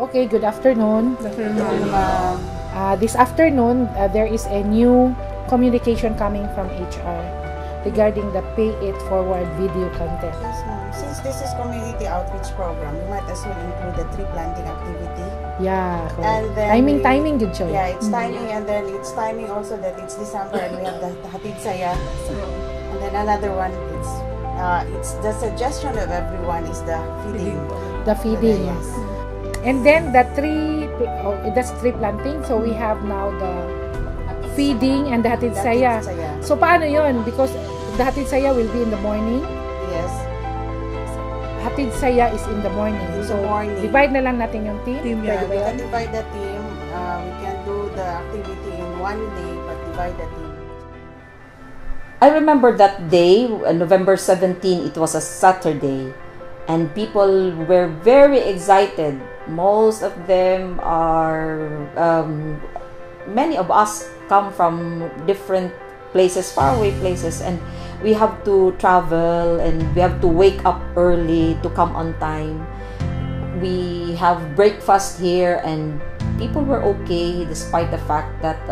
Okay, good afternoon. Good afternoon, ma'am. This afternoon, there is a new communication coming from HR regarding the Pay It Forward video content. Yes, ma'am. Since this is community outreach program, we might as well include the tree planting activity. Yeah, And correct. then Timing, good choice. Yeah, it's timing, and then it's timing also that it's December and we have the Hatid Saya. And then another one, it's the suggestion of everyone is the feeding. The feeding. Yes. And then the that's tree planting. So we have now the feeding and the Hatid Saya. So paano yon? Because the Hatid Saya will be in the morning. Yes. Hatid Saya is in the morning. So divide na lang natin yung team. Yeah, we can divide the team. We can do the activity in one day, but divide the team. I remember that day, November 17, it was a Saturday, and people were very excited. Most of them are, many of us come from different places, faraway places, and we have to travel and we have to wake up early to come on time. We have breakfast here, and people were okay despite the fact that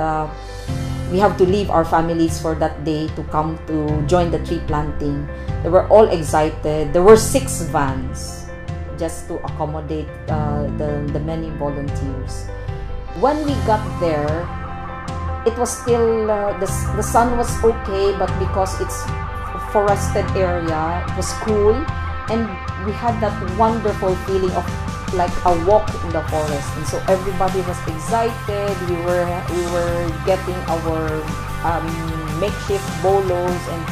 we have to leave our families for that day to come to join the tree planting. They were all excited. There were 6 vans just to accommodate the many volunteers. When we got there, it was still, the sun was okay, but because it's a forested area, it was cool, and we had that wonderful feeling of like a walk in the forest, and so everybody was excited. We were getting our makeshift bolos, and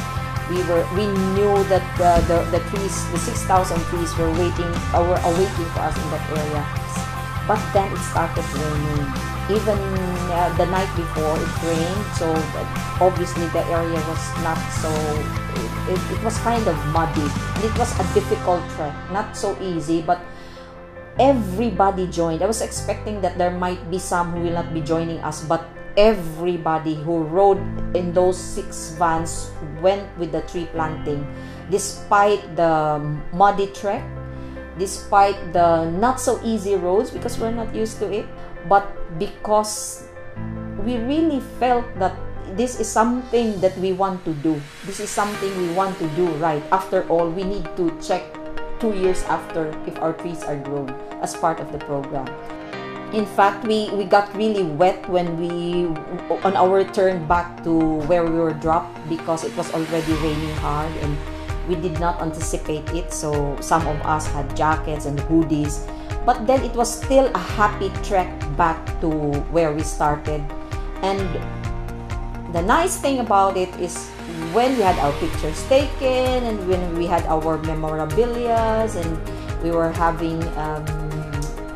we knew that the trees, the 6,000 trees were awaiting for us in that area. But then it started raining. Even the night before it rained, so obviously the area was not so. It was kind of muddy, and it was a difficult trek, not so easy, but everybody joined. I was expecting that there might be some who will not be joining us, but everybody who rode in those 6 vans went with the tree planting, despite the muddy trek, despite the not so easy roads because we're not used to it, but because we really felt that this is something that we want to do. This is something we want to do right. After all, we need to check 2 years after if our trees are grown as part of the program. In fact, we got really wet when on our return back to where we were dropped, because it was already raining hard and we did not anticipate it. So some of us had jackets and hoodies, but then it was still a happy trek back to where we started. And the nice thing about it is when we had our pictures taken and when we had our memorabilia and we were having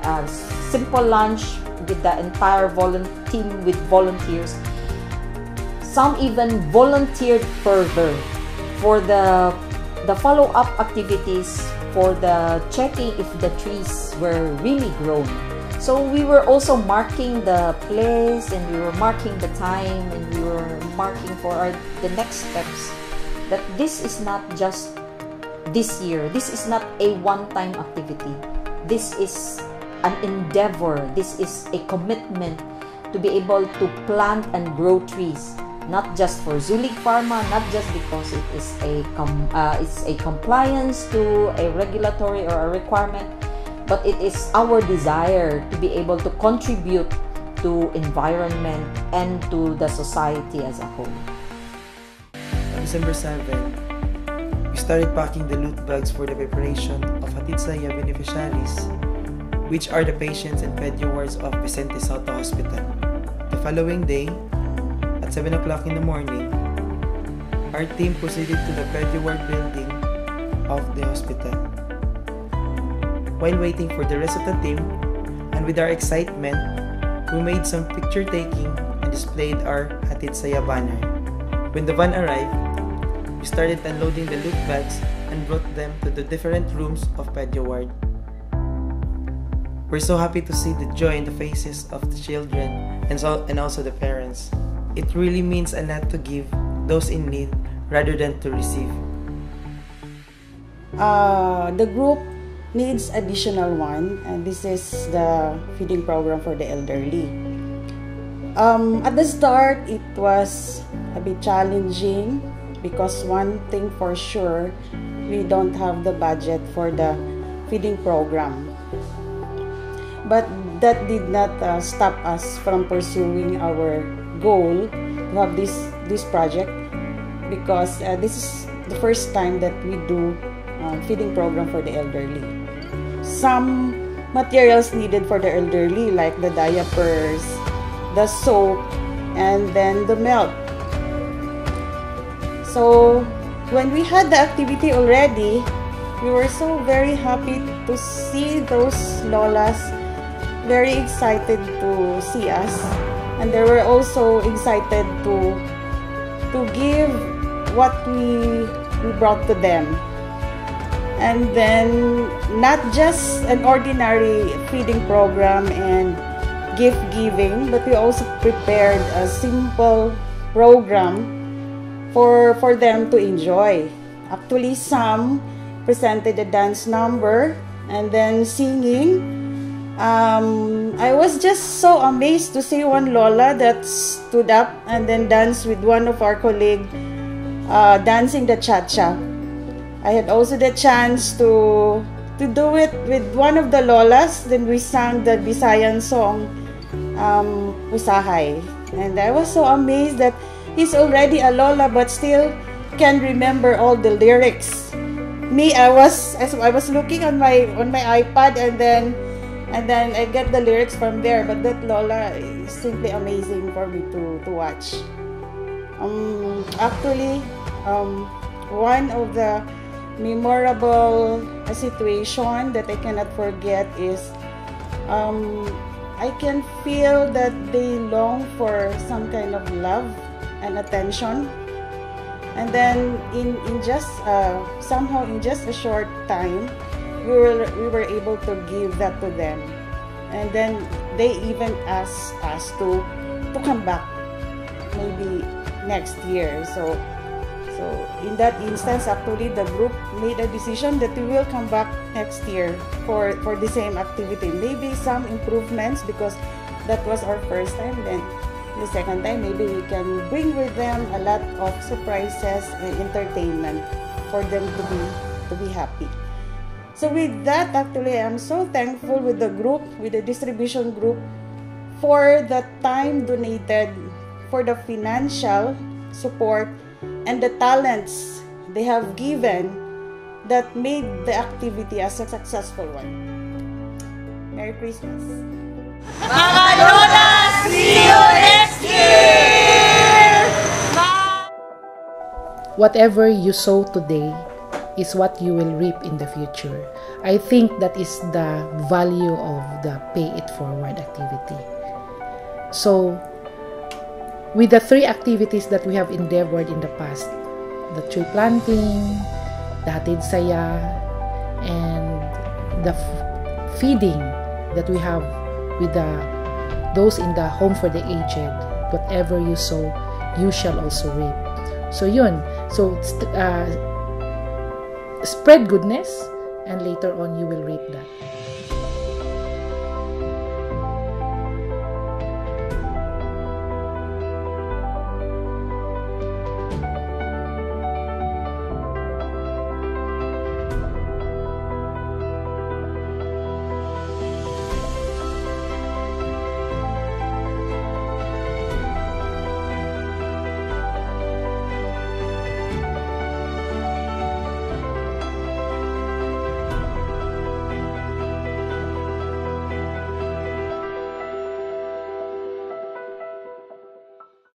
a simple lunch with the entire team with volunteers. Some even volunteered further for the follow-up activities, for the checking if the trees were really grown. So we were also marking the place, and we were marking the time, and we were marking for the next steps. That this is not just this year. This is not a one-time activity. This is an endeavor. This is a commitment to be able to plant and grow trees, not just for Zulig Pharma, not just because it is it's a compliance to a regulatory or a requirement, but it is our desire to be able to contribute to environment and to the society as a whole. On December 7, we started packing the loot bags for the preparation of Hatid Saya beneficiaries, which are the patients and pedio wards of Vicente Soto Hospital. The following day, at 7 o'clock in the morning, our team proceeded to the pedio ward building of the hospital. While waiting for the rest of the team, and with our excitement, we made some picture taking and displayed our Hatid Saya banner. When the van arrived, we started unloading the loot bags and brought them to the different rooms of pedio ward. We're so happy to see the joy in the faces of the children and also the parents. It really means a lot to give those in need rather than to receive. The group needs additional one, and this is the feeding program for the elderly. At the start, it was a bit challenging because one thing for sure, we don't have the budget for the feeding program. But that did not stop us from pursuing our goal to have this project, because this is the first time that we do feeding program for the elderly. Some materials needed for the elderly, like the diapers, the soap, and then the milk. So when we had the activity already, we were so very happy to see those lolas very excited to see us, and they were also excited to give what we brought to them. And then not just an ordinary feeding program and gift giving, but we also prepared a simple program for them to enjoy. Actually, some presented a dance number and then singing. I was just so amazed to see one Lola that stood up and then danced with one of our colleagues, dancing the cha-cha. I had also the chance to do it with one of the Lolas. Then we sang the Visayan song, Usahay. And I was so amazed that he's already a Lola but still can remember all the lyrics. Me, I was looking on my iPad, and then I get the lyrics from there. But that Lola is simply amazing for me to watch. Actually, one of the memorable situation that I cannot forget is I can feel that they long for some kind of love and attention. And then in just somehow in just a short time, we were able to give that to them, and then they even asked us to come back maybe next year. So in that instance, actually the group made a decision that we will come back next year for the same activity. Maybe some improvements because that was our first time. Then the second time, maybe we can bring with them a lot of surprises and entertainment for them to be happy. So with that, actually, I'm so thankful with the group, with the distribution group, for the time donated, for the financial support, and the talents they have given that made the activity a successful one. Merry Christmas. Mga Lola, see you next year! Whatever you sow today is what you will reap in the future. I think that is the value of the Pay It Forward activity. So, with the 3 activities that we have endeavored in the past, the tree planting, the Hatid Saya, and the feeding that we have with those in the home for the aged, whatever you sow, you shall also reap. So yun. So spread goodness, and later on you will reap that.